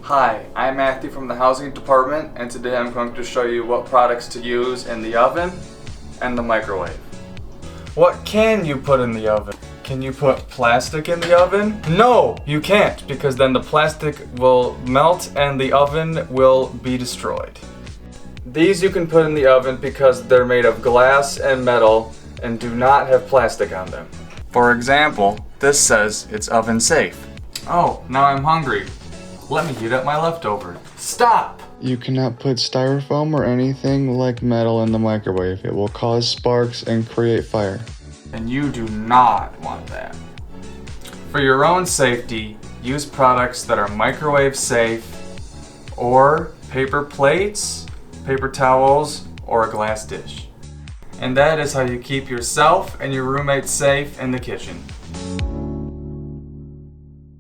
Hi, I'm Matthew from the Housing Department, and today I'm going to show you what products to use in the oven and the microwave. What can you put in the oven? Can you put plastic in the oven? No, you can't, because then the plastic will melt and the oven will be destroyed. These you can put in the oven because they're made of glass and metal and do not have plastic on them. For example, this says it's oven safe. Oh, now I'm hungry. Let me heat up my leftovers. Stop! You cannot put styrofoam or anything like metal in the microwave. It will cause sparks and create fire. And you do not want that. For your own safety, use products that are microwave safe, or paper plates, paper towels, or a glass dish. And that is how you keep yourself and your roommates safe in the kitchen.